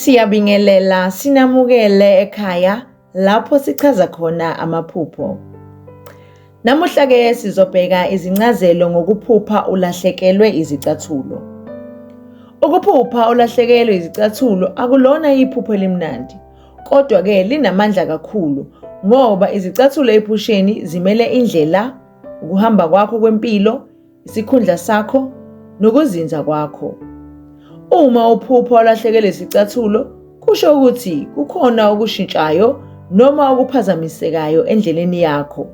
Siyabingelela sinamukele ekhaya lapho sichaza khona amaphupho. Namuhla ke sizobheka izincazelo ngokuphupha ulahlekelwe izicathulo. Ukuphupha ulahlekelwe izicathulo akulona iphupho elimnandi, kodwa ke linamandla kakhulu ngoba izicathulo ephusheni zimele indlela, ukuhamba kwakho kwempilo, isikhundla sakho nokuzinza kwakho. Uma uphupha ulahlekelwe izicathulo, kusho ukuthi kukhona okushintshayo noma okuphazamisekayo endleleni yakho.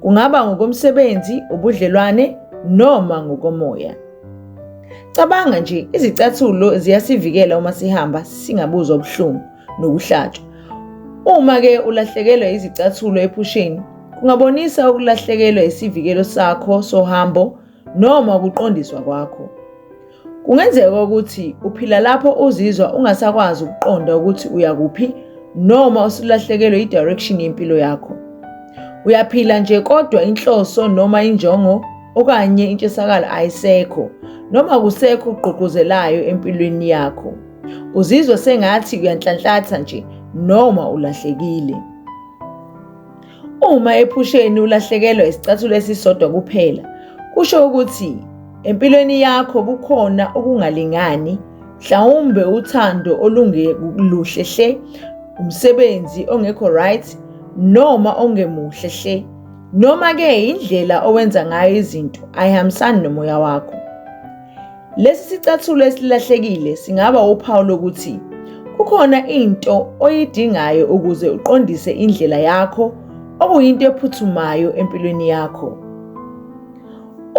Kungaba ngokomsebenzi, ubudlelwane noma ngokomoya. Cabanga nje, izicathulo ziyasivikela uma sihamba singabuzwa ubuhlungu nokuhlatshwa. Uma ke ulahlekelwe izicathulo ephusheni, kungabonisa ukulahlekelwa isivikelo sakho sohambo noma ukuqondiswa kwakho. Kungenzeka ukuthi uphila lapho uzizwa ungasakwazi ukuqonda ukuthi uya kuphi noma usulahlekelwe i-direction yempilo yakho. Uyaphila nje kodwa inhloso noma injongo okanye intshisakalo ayisekho noma kusekho ukugqugquzelayo empilweni yakho. Uzizwa sengathi uyanhlanhlatha nje noma ulahlekile. Uma ephusheni ulahlekelwa isicathulo esisodwa kuphela, kusho ukuthi empilweni yakho kukhona okungalingani, mhlawumbe uthando olungeluhle hle, umsebenzi ongekho right noma ongemuhle hle, noma ke indlela owenza ngayo izinto ayihambisani nomoya wakho. Lesi sicathulo esilahlekile singaba uphawu lokuthi kukhona into oyidingayo ukuze uqondise indlela yakho, okuyinto ephuthumayo empilweni yakho.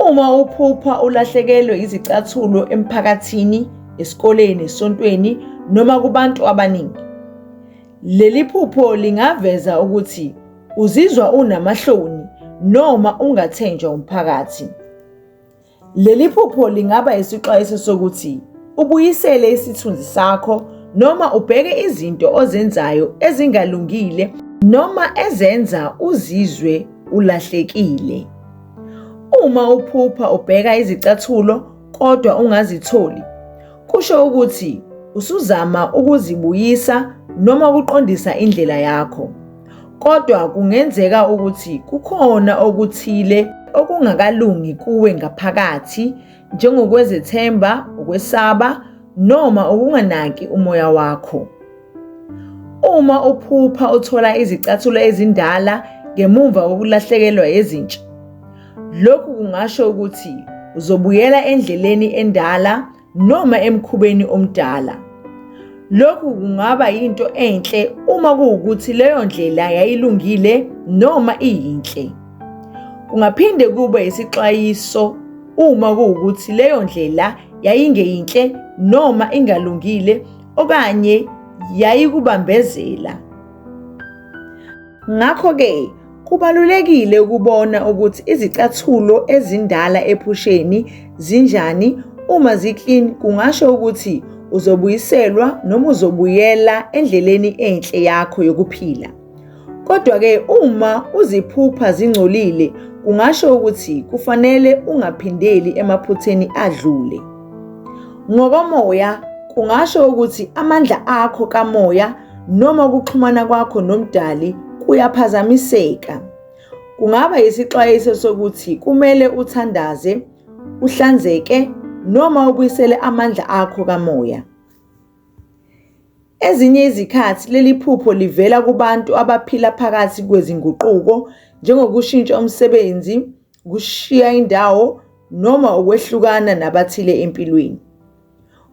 Uma uphupha ulahlekelwe izicathulo emphakathini, esikoleni, esontweni noma kubantu abaningi, leli phupho lingaveza ukuthi uzizwa unamahloni noma ungathenjwa umphakathi. Leli phupho lingaba isixwayiso sokuthi ubuyisele isithunzi sakho noma ubheke izinto ozenzayo ezingalungile noma ezenza uzizwe ulahlekile. Uma uphupha ubheka izicathulo kodwa ungazitholi, kusho ukuthi usuzama ukuzibuyisa noma ukuqondisa indlela yakho. Kodwa kungenzeka ukuthi kukhona okuthile okungakalungi kuwe ngaphakathi, njengokwezethemba, ukwesaba noma ukunganaki umoya wakho. Uma uphupha uthola izicathulo ezindala ngemuva kokulahlekelwa ezintsha, lokhu kungasho ukuthi uzobuyela endleleni endala noma emkhubeni omdala. Lokhu kungaba yinto enhle uma kuwukuthi leyo ndlela yayilungile noma iyinhle. Kungaphinde kube isixwayiso uma kuwukuthi leyo ndlela yayingeyinhle noma ingalungile okanye yayikubambezela. Ngakho-ke kubalulekile ukubona ukuthi izicathulo ezindala ephusheni zinjani. Uma zi-clean kungasho ukuthi uzobuyiselwa noma uzobuyela endleleni enhle yakho yokuphila. Kodwa-ke uma uziphupha zingcolile, kungasho ukuthi kufanele ungaphindeli emaphutheni adlule. Ngokomoya, kungasho ukuthi amandla akho kamoya noma ukuxhumana kwakho nomdali kuyaphazamiseka. Kungaba yisixwayiso sokuthi kumele uthandaze, uhlanzeke noma ubuyisele amandla akho kamoya. Ezinye izikhathi leli phupho livela kubantu abaphila phakathi kwezinguquko, njengokushintsha umsebenzi, ukushiya indawo noma ukwehlukana nabathile empilweni.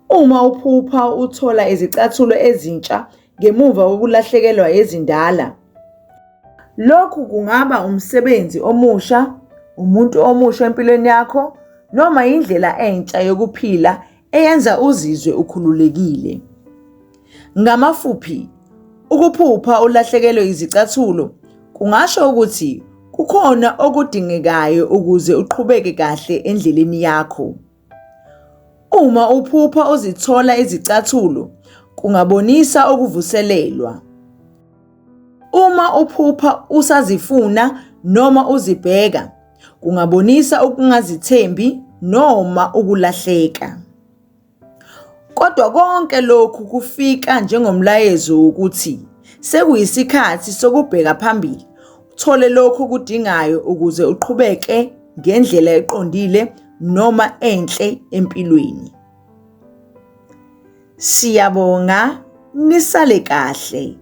Uma uphupha uthola izicathulo ezintsha ngemuva kokulahlekelwa ezindala, lokhu kungaba umsebenzi omusha, umuntu omusha empilweni yakho noma indlela entsha yokuphila eyenza uzizwe ukhululekile. Ngamafuphi, ukuphupha ulahlekelwe izicathulo kungasho ukuthi kukhona okudingekayo ukuze uqhubeke kahle endleleni yakho. Uma uphupha uzithola izicathulo, kungabonisa ukuvuselelwa. Uma uphupha usazifuna noma uzibheka, kungabonisa ukungazithembi noma ukulahleka. Kodwa konke lokhu kufika njengomlayezo wokuthi sekuyisikhathi sokubheka phambili uthole lokhu okudingayo ukuze uqhubeke ngendlela eqondile noma enhle empilweni. Siyabonga, nisale kahle.